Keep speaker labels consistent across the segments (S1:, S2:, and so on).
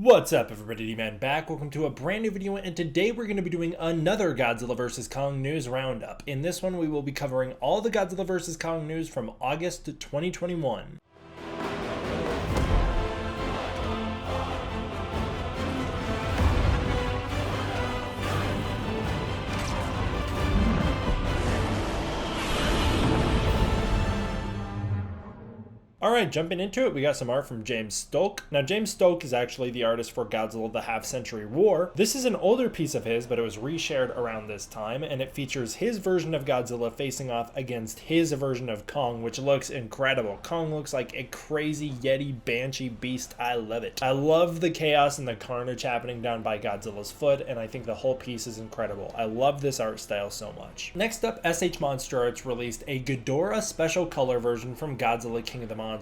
S1: What's up everybody, D-Man back. Welcome to a brand new video, and today we're going to be doing another Godzilla vs. Kong news roundup. In this one we will be covering all the Godzilla vs. Kong news from August 2021. Alright, jumping into it, we got some art from James Stoke. Now, James Stoke is actually the artist for Godzilla the Half-Century War. This is an older piece of his, but it was reshared around this time, and it features his version of Godzilla facing off against his version of Kong, which looks incredible. Kong looks like a crazy Yeti Banshee beast. I love it. I love the chaos and the carnage happening down by Godzilla's foot, and I think the whole piece is incredible. I love this art style so much. Next up, SH Monster Arts released a Ghidorah special color version from Godzilla King of the Monsters.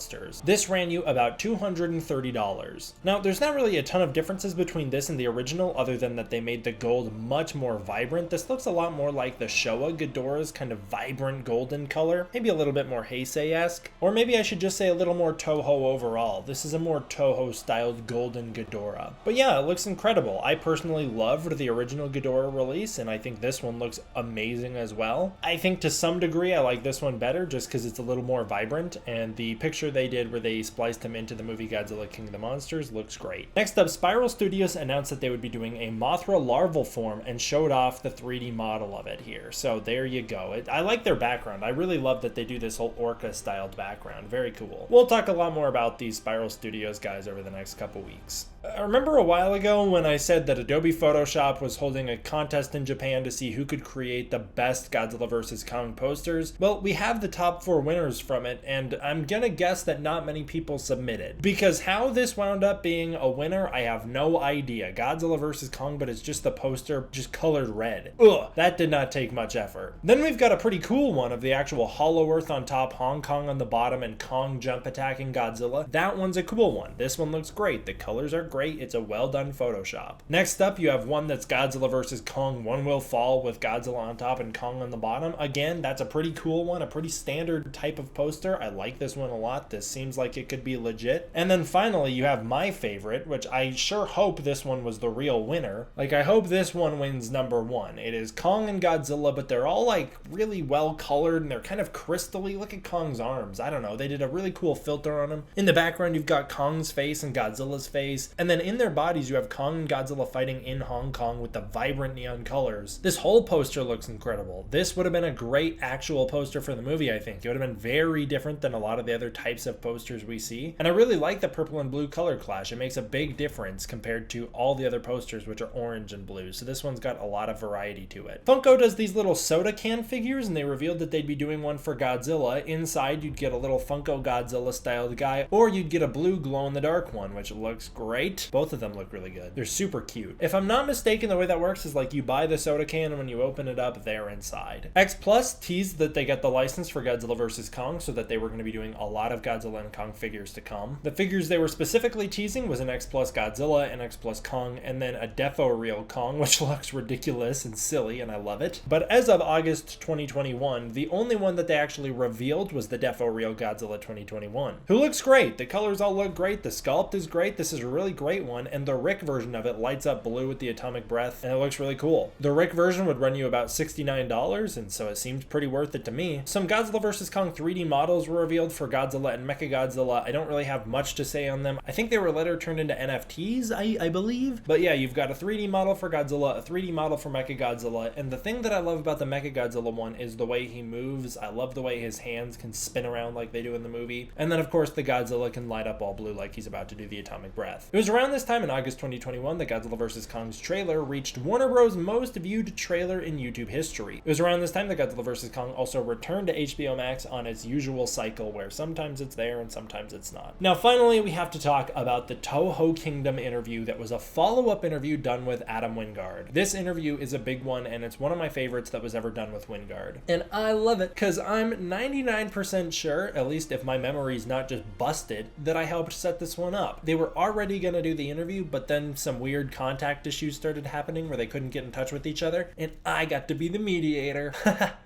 S1: This ran you about $230. Now, there's not really a ton of differences between this and the original other than that they made the gold much more vibrant. This looks a lot more like the Showa Ghidorah's kind of vibrant golden color, maybe a little bit more Heisei-esque, or maybe I should just say a little more Toho overall. This is a more Toho styled golden Ghidorah. But yeah, it looks incredible. I personally loved the original Ghidorah release, and I think this one looks amazing as well. I think to some degree I like this one better just because it's a little more vibrant, and the picture they did where they spliced him into the movie Godzilla King of the Monsters looks great. Next up, Spiral Studios announced that they would be doing a Mothra larval form and showed off the 3D model of it here. So there you go. I like their background. I really love that they do this whole orca styled background. Very cool. We'll talk a lot more about these Spiral Studios guys over the next couple weeks. I remember a while ago when I said that Adobe Photoshop was holding a contest in Japan to see who could create the best Godzilla vs. Kong posters. Well, we have the top 4 winners from it, and I'm gonna guess that not many people submitted. Because how this wound up being a winner, I have no idea. Godzilla vs. Kong, but it's just the poster just colored red. Ugh, that did not take much effort. Then we've got a pretty cool one of the actual Hollow Earth on top, Hong Kong on the bottom, and Kong jump attacking Godzilla. That one's a cool one. This one looks great. The colors are great. It's a well done Photoshop. Next up, you have one that's Godzilla vs. Kong, One Will Fall with Godzilla on top and Kong on the bottom. Again, that's a pretty cool one, a pretty standard type of poster. I like this one a lot. This seems like it could be legit. And then finally, you have my favorite, which I sure hope this one was the real winner. Like, I hope this one wins number 1. It is Kong and Godzilla, but they're all like really well colored and they're kind of crystally. Look at Kong's arms. I don't know. They did a really cool filter on them. In the background, you've got Kong's face and Godzilla's face. And then in their bodies, you have Kong and Godzilla fighting in Hong Kong with the vibrant neon colors. This whole poster looks incredible. This would have been a great actual poster for the movie, I think. It would have been very different than a lot of the other types of posters we see. And I really like the purple and blue color clash. It makes a big difference compared to all the other posters, which are orange and blue. So this one's got a lot of variety to it. Funko does these little soda can figures, and they revealed that they'd be doing one for Godzilla. Inside, you'd get a little Funko Godzilla styled guy, or you'd get a blue glow-in-the-dark one, which looks great. Both of them look really good. They're super cute. If I'm not mistaken, the way that works is like you buy the soda can, and when you open it up, they're inside. X Plus teased that they got the license for Godzilla vs. Kong, so that they were going to be doing a lot of Godzilla and Kong figures to come. The figures they were specifically teasing was an X Plus Godzilla, an X Plus Kong, and then a Defo Real Kong, which looks ridiculous and silly, and I love it. But as of August 2021, the only one that they actually revealed was the Defo Real Godzilla 2021, who looks great. The colors all look great. The sculpt is great. This is a really great one, and the Rick version of it lights up blue with the atomic breath, and it looks really cool. The Rick version would run you about $69, and so it seems pretty worth it to me. Some Godzilla vs. Kong 3D models were revealed for Godzilla and MegaGodzilla. I don't really have much to say on them. I think they were later turned into NFTs, I believe. But yeah, you've got a 3D model for Godzilla, a 3D model for MegaGodzilla, and the thing that I love about the MegaGodzilla one is the way he moves. I love the way his hands can spin around like they do in the movie. And then of course the Godzilla can light up all blue like he's about to do the atomic breath. It was around this time in August 2021 that Godzilla vs. Kong's trailer reached Warner Bros. Most viewed trailer in YouTube history. It was around this time that Godzilla vs. Kong also returned to HBO Max on its usual cycle where sometimes it's there and sometimes it's not. Now finally, we have to talk about the Toho Kingdom interview that was a follow-up interview done with Adam Wingard. This interview is a big one, and it's one of my favorites that was ever done with Wingard. And I love it because I'm 99% sure, at least if my memory's not just busted, that I helped set this one up. They were already going gonna do the interview, but then some weird contact issues started happening where they couldn't get in touch with each other, and I got to be the mediator.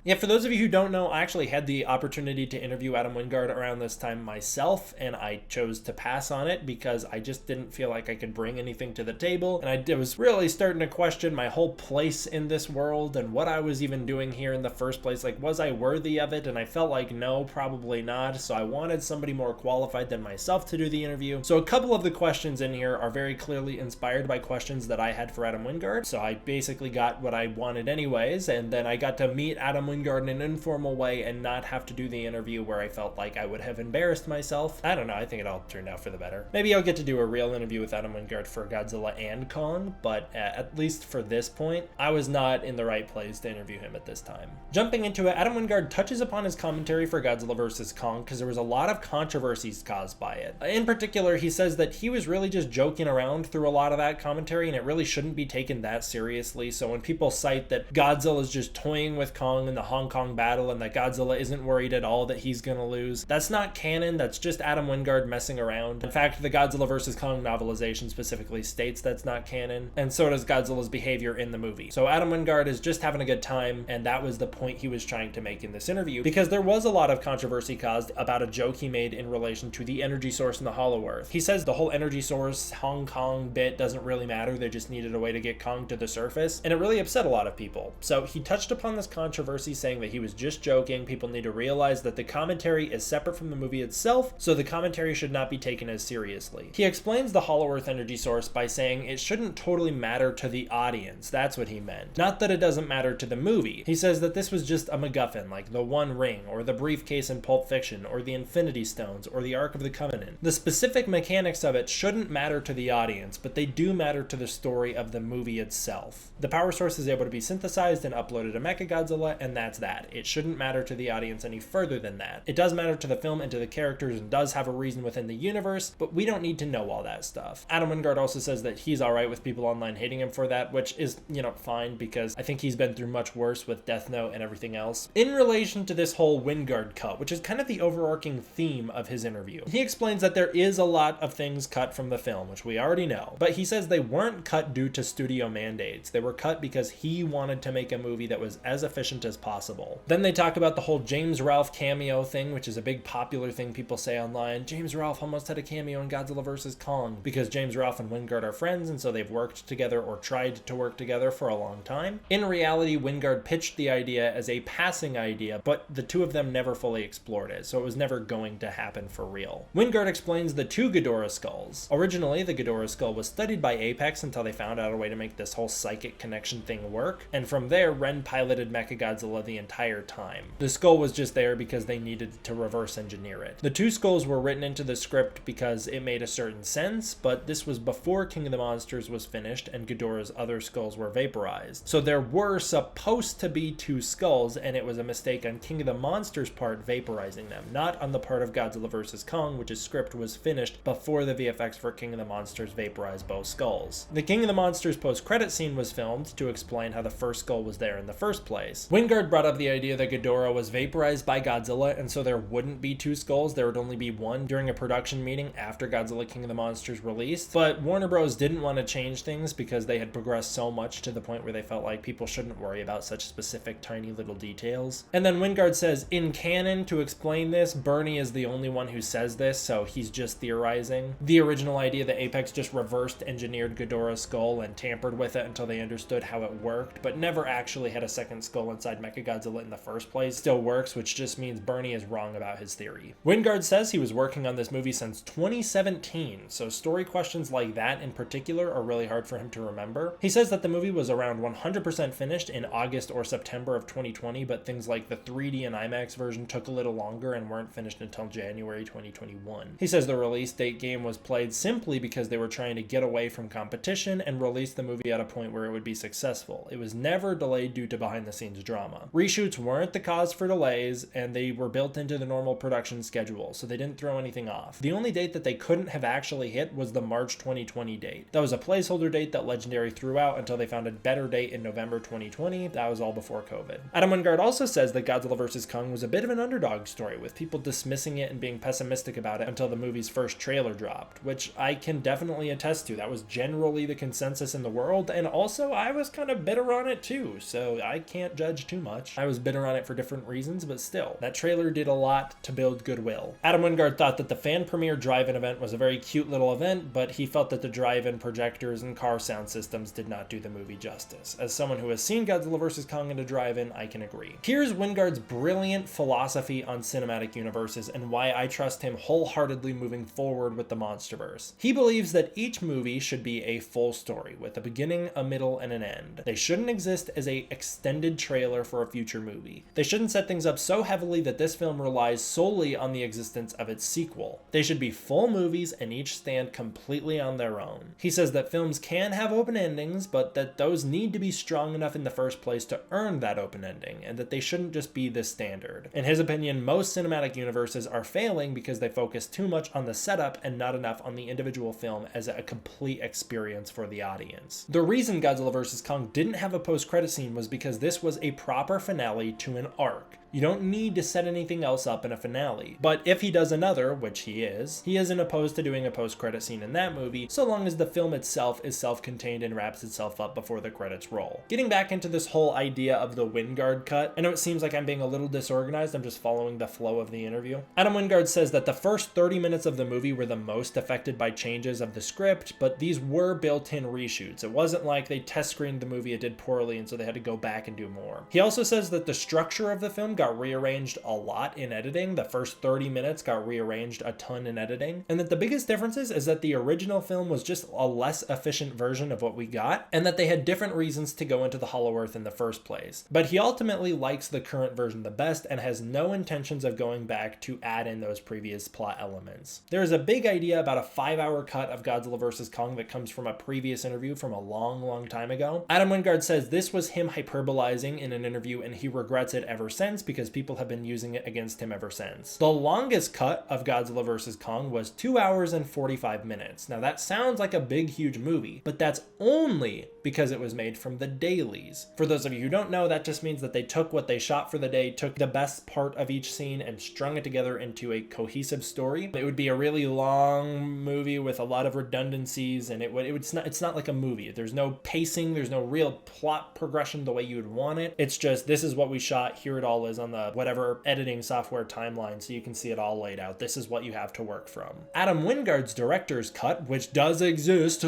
S1: Yeah, for those of you who don't know, I actually had the opportunity to interview Adam Wingard around this time myself, and I chose to pass on it because I just didn't feel like I could bring anything to the table, and I was really starting to question my whole place in this world and what I was even doing here in the first place. Like, was I worthy of it? And I felt like no, probably not. So I wanted somebody more qualified than myself to do the interview. So a couple of the questions in here are very clearly inspired by questions that I had for Adam Wingard. So I basically got what I wanted anyways, and then I got to meet Adam Wingard in an informal way and not have to do the interview where I felt like I would have embarrassed myself. I don't know, I think it all turned out for the better. Maybe I'll get to do a real interview with Adam Wingard for Godzilla and Kong, but at least for this point, I was not in the right place to interview him at this time. Jumping into it, Adam Wingard touches upon his commentary for Godzilla vs. Kong because there was a lot of controversies caused by it. In particular, he says that he was really just joking around through a lot of that commentary, and it really shouldn't be taken that seriously. So when people cite that Godzilla is just toying with Kong in the Hong Kong battle and that Godzilla isn't worried at all that he's gonna lose, that's not canon. That's just Adam Wingard messing around. In fact, the Godzilla vs. Kong novelization specifically states that's not canon, and so does Godzilla's behavior in the movie. So Adam Wingard is just having a good time, and that was the point he was trying to make in this interview, because there was a lot of controversy caused about a joke he made in relation to the energy source in the Hollow Earth. He says the whole energy source Hong Kong bit doesn't really matter, they just needed a way to get Kong to the surface, and it really upset a lot of people. So he touched upon this controversy, saying that he was just joking. People need to realize that the commentary is separate from the movie itself, so the commentary should not be taken as seriously. He explains the Hollow Earth energy source by saying it shouldn't totally matter to the audience. That's what he meant. Not that it doesn't matter to the movie. He says that this was just a MacGuffin, like the One Ring, or the briefcase in Pulp Fiction, or the Infinity Stones, or the Ark of the Covenant. The specific mechanics of it shouldn't matter to the audience, but they do matter to the story of the movie itself. The power source is able to be synthesized and uploaded to MegaGodzilla, and that's that. It shouldn't matter to the audience any further than that. It does matter to the film and to the characters and does have a reason within the universe, but we don't need to know all that stuff. Adam Wingard also says that he's alright with people online hating him for that, which is, fine, because I think he's been through much worse with Death Note and everything else. In relation to this whole Wingard cut, which is kind of the overarching theme of his interview, he explains that there is a lot of things cut from the film, which we already know, but he says they weren't cut due to studio mandates. They were cut because he wanted to make a movie that was as efficient as possible. Then they talk about the whole James Ralph cameo thing, which is a big popular thing people say online. James Ralph almost had a cameo in Godzilla vs. Kong, because James Ralph and Wingard are friends, and so they've worked together or tried to work together for a long time. In reality, Wingard pitched the idea as a passing idea, but the two of them never fully explored it, so it was never going to happen for real. Wingard explains the two Ghidorah skulls. Originally, the Ghidorah skull was studied by Apex until they found out a way to make this whole psychic connection thing work, and from there, Ren piloted MegaGodzilla the entire time. The skull was just there because they needed to reverse engineer it. The two skulls were written into the script because it made a certain sense, but this was before King of the Monsters was finished and Ghidorah's other skulls were vaporized. So there were supposed to be two skulls, and it was a mistake on King of the Monsters' part vaporizing them, not on the part of Godzilla vs. Kong, which his script was finished before the VFX for King of the Monsters vaporized both skulls. The King of the Monsters post-credit scene was filmed to explain how the first skull was there in the first place. Wingard brought up the idea that Ghidorah was vaporized by Godzilla, and so there wouldn't be two skulls, there would only be one during a production meeting after Godzilla King of the Monsters released, but Warner Bros. Didn't want to change things because they had progressed so much to the point where they felt like people shouldn't worry about such specific tiny little details. And then Wingard says, in canon, to explain this, Bernie is the only one who says this, so he's just theorizing. The original idea that Apex just reversed engineered Ghidorah's skull and tampered with it until they understood how it worked, but never actually had a second skull inside MegaGodzilla in the first place, still works, which just means Bernie is wrong about his theory. Wingard says he was working on this movie since 2017, so story questions like that in particular are really hard for him to remember. He says that the movie was around 100% finished in August or September of 2020, but things like the 3D and IMAX version took a little longer and weren't finished until January 2021. He says the release date game was played simply because they were trying to get away from competition and release the movie at a point where it would be successful. It was never delayed due to behind-the-scenes drama. Reshoots weren't the cause for delays, and they were built into the normal production schedule, so they didn't throw anything off. The only date that they couldn't have actually hit was the March 2020 date. That was a placeholder date that Legendary threw out until they found a better date in November 2020. That was all before COVID. Adam Wingard also says that Godzilla vs. Kong was a bit of an underdog story, with people dismissing it and being pessimistic about it until the movie's first trailer dropped, which I can definitely attest to. That was generally the consensus in the world, and also I was kind of bitter on it too, so I can't judge too much. I was bitter on it for different reasons, but still, that trailer did a lot to build goodwill. Adam Wingard thought that the fan premiere drive-in event was a very cute little event, but he felt that the drive-in projectors and car sound systems did not do the movie justice. As someone who has seen Godzilla vs. Kong in a drive-in, I can agree. Here's Wingard's brilliant philosophy on cinematic universes and why I trust him wholeheartedly moving forward with the MonsterVerse. He believes that each movie should be a full story, with a beginning, a middle, and an end. They shouldn't exist as an extended trailer for a future movie. They shouldn't set things up so heavily that this film relies solely on the existence of its sequel. They should be full movies and each stand completely on their own. He says that films can have open endings, but that those need to be strong enough in the first place to earn that open ending, and that they shouldn't just be the standard. In his opinion, most cinematic universes are failing because they focus too much on the setup and not enough on the individual film as a complete experience for the audience. The reason Godzilla vs. Kong didn't have a post-credit scene was because this was a proper finale to an arc. You don't need to set anything else up in a finale. But if he does another, which he isn't opposed to doing a post-credit scene in that movie, so long as the film itself is self-contained and wraps itself up before the credits roll. Getting back into this whole idea of the Wingard cut, I know it seems like I'm being a little disorganized, I'm just following the flow of the interview. Adam Wingard says that the first 30 minutes of the movie were the most affected by changes of the script, but these were built-in reshoots. It wasn't like they test screened the movie, it did poorly, and so they had to go back and do more. He also says that the structure of the film got rearranged a lot in editing. The first 30 minutes got rearranged a ton in editing, and that the biggest difference is that the original film was just a less efficient version of what we got, and that they had different reasons to go into the Hollow Earth in the first place. But he ultimately likes the current version the best and has no intentions of going back to add in those previous plot elements. There is a big idea about a 5-hour cut of Godzilla vs. Kong that comes from a previous interview from a long time ago. Adam Wingard says this was him hyperbolizing in an interview, and he regrets it ever since because people have been using it against him ever since. The longest cut of Godzilla vs. Kong was 2 hours and 45 minutes. Now that sounds like a big, huge movie, but that's only because it was made from the dailies. For those of you who don't know, that just means that they took what they shot for the day, took the best part of each scene, and strung it together into a cohesive story. It would be a really long movie with a lot of redundancies, and it's not like a movie. There's no pacing, there's no real plot progression the way you would want it. It's just, this is what we shot, here it all is on the whatever editing software timeline, so you can see it all laid out. This is what you have to work from. Adam Wingard's director's cut, which does exist,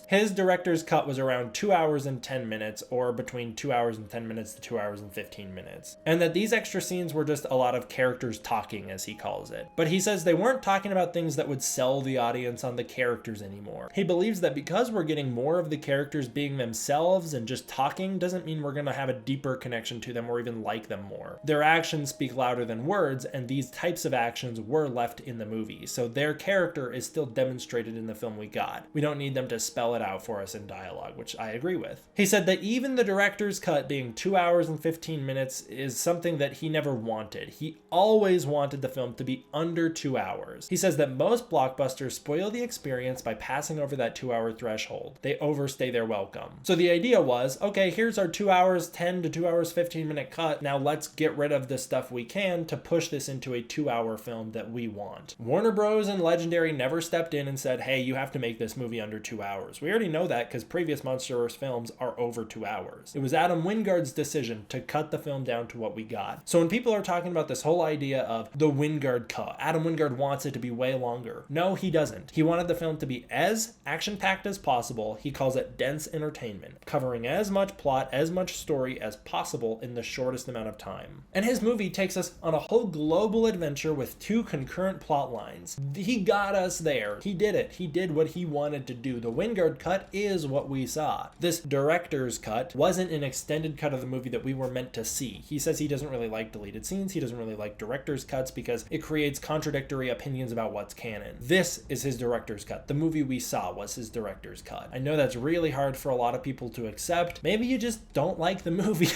S1: his director's cut was around 2 hours and 10 minutes, or between 2 hours and 10 minutes to 2 hours and 15 minutes. And that these extra scenes were just a lot of characters talking, as he calls it. But he says they weren't talking about things that would sell the audience on the characters anymore. He believes that because we're getting more of the characters being themselves and just talking doesn't mean we're going to have a deeper connection to them or even like them more. Their actions speak louder than words, and these types of actions were left in the movie, so their character is still demonstrated in the film we got. We don't need them to spell it out for us in dialogue, which I agree with. He said that even the director's cut being 2 hours and 15 minutes is something that he never wanted. He always wanted the film to be under 2 hours. He says that most blockbusters spoil the experience by passing over that 2-hour threshold. They overstay their welcome. So the idea was, okay, here's our 2 hours 10 to 2 hours 15 minute cut. Now let's get rid of the stuff we can to push this into a 2-hour film that we want. Warner Bros. And Legendary never stepped in and said, hey, you have to make this movie under 2 hours. We already know that because previous MonsterVerse films are over 2 hours. It was Adam Wingard's decision to cut the film down to what we got. So when people are talking about this whole idea of the Wingard cut, Adam Wingard wants it to be way longer. No, he doesn't. He wanted the film to be as action-packed as possible. He calls it dense entertainment, covering as much plot, as much story as possible in the shortest amount of time. And his movie takes us on a whole global adventure with 2 concurrent plot lines. He got us there. He did it. He did what he wanted to do. The Wingard cut is what we saw. This director's cut wasn't an extended cut of the movie that we were meant to see. He says he doesn't really like deleted scenes. He doesn't really like director's cuts because it creates contradictory opinions about what's canon. This is his director's cut. The movie we saw was his director's cut. I know that's really hard for a lot of people to accept. Maybe you just don't like the movie,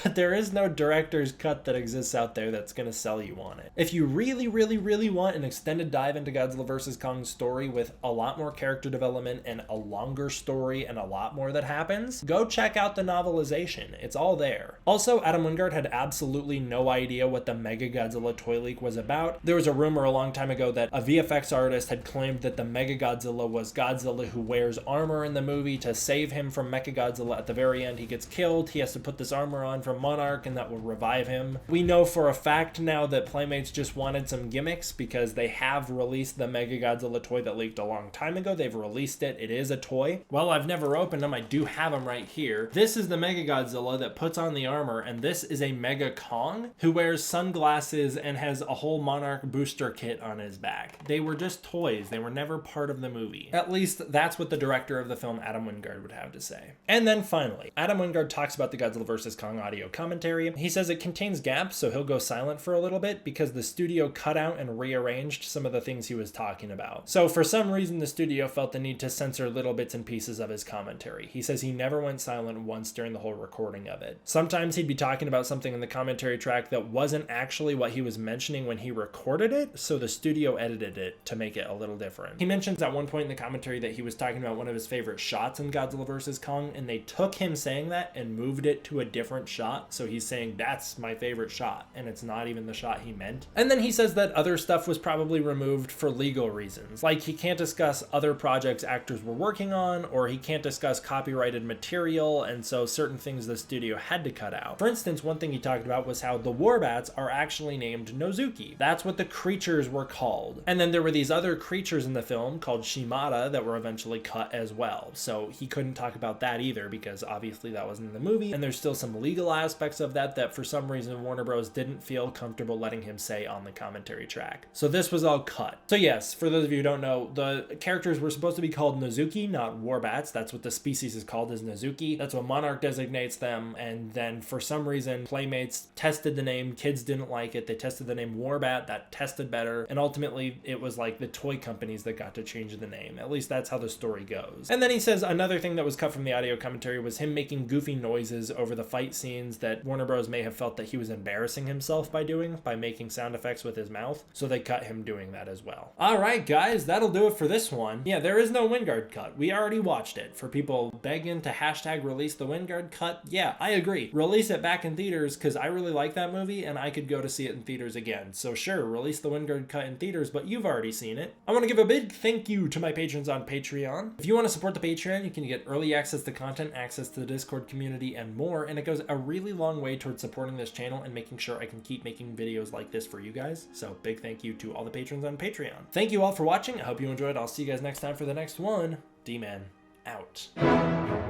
S1: but there is no director's cut that exists out there that's gonna sell you on it. If you really want an extended dive into Godzilla vs. Kong's story with a lot more character development and a longer story and a lot more that happens, go check out the novelization. It's all there. Also, Adam Wingard had absolutely no idea what the MegaGodzilla toy leak was about. There was a rumor a long time ago that a VFX artist had claimed that the MegaGodzilla was Godzilla who wears armor in the movie to save him from Mechagodzilla. At the very end, he gets killed. He has to put this armor on from Monarch, and that will revive him. We know for a fact now that Playmates just wanted some gimmicks because they have released the MegaGodzilla toy that leaked a long time ago. They've released it. It is a toy. Well, I've never opened them. I do have them right here. This is the MegaGodzilla that puts on the armor, and this is a Mega Kong who wears sunglasses and has a whole Monarch booster kit on his back. They were just toys. They were never part of the movie. At least that's what the director of the film, Adam Wingard, would have to say. And then finally, Adam Wingard talks about the Godzilla vs. Kong audio commentary. He says it contains gaps, so he'll go silent for a little bit because the studio cut out and rearranged some of the things he was talking about. So for some reason, the studio felt the need to censor little bits and pieces of his commentary. He says he never went silent once during the whole recording of it. Sometimes he'd be talking about something in the commentary track that wasn't actually what he was mentioning when he recorded it, so the studio edited it to make it a little different. He mentions at one point in the commentary that he was talking about one of his favorite shots in Godzilla vs. Kong, and they took him saying that and moved it to a different shot, so he's saying that's my favorite shot, and it's not even the shot he meant. And then he says that other stuff was probably removed for legal reasons, like he can't discuss other projects actors were working on, or he can't discuss copyrighted material, and so certain things the studio had to cut out. For instance, one thing he talked about was how the Warbats are actually named Nozuki. That's what the creatures were called. And then there were these other creatures in the film called Shimada that were eventually cut as well. So he couldn't talk about that either because obviously that wasn't in the movie, and there's still some legal aspects of that for some reason Warner Bros. Didn't feel comfortable letting him say on the commentary track. So this was all cut. So yes, for those of you who don't know, the characters were supposed to be called Nozuki, not Warbats. That's what the species is called, is Nozuki. That's what Monarch designates them, and then for some reason Playmates tested the name, kids didn't like it, they tested the name Warbat, that tested better, and ultimately it was like the toy companies that got to change the name. At least that's how the story goes. And then he says another thing that was cut from the audio commentary was him making goofy noises over the fight scenes that Warner Bros. May have felt that he was embarrassing himself by doing, by making sound effects with his mouth, so they cut him doing that as well. Alright guys, that'll do it for this one. Yeah, there is no Wingard cut. We already watched it. For people begging to hashtag release the Wingard cut, yeah, I agree. Release it back in theaters because I really like that movie and I could go to see it in theaters again. So sure, release the Wingard cut in theaters, but you've already seen it. I want to give a big thank you to my patrons on Patreon. If you want to support the Patreon, you can get early access to content, access to the Discord community, and more, and it goes a really long way towards supporting this channel and making sure I can keep making videos like this for you guys. So big thank you to all the patrons on Patreon. Thank you all for watching. I hope you enjoyed. I'll see you guys next time for the next one. D-Man out.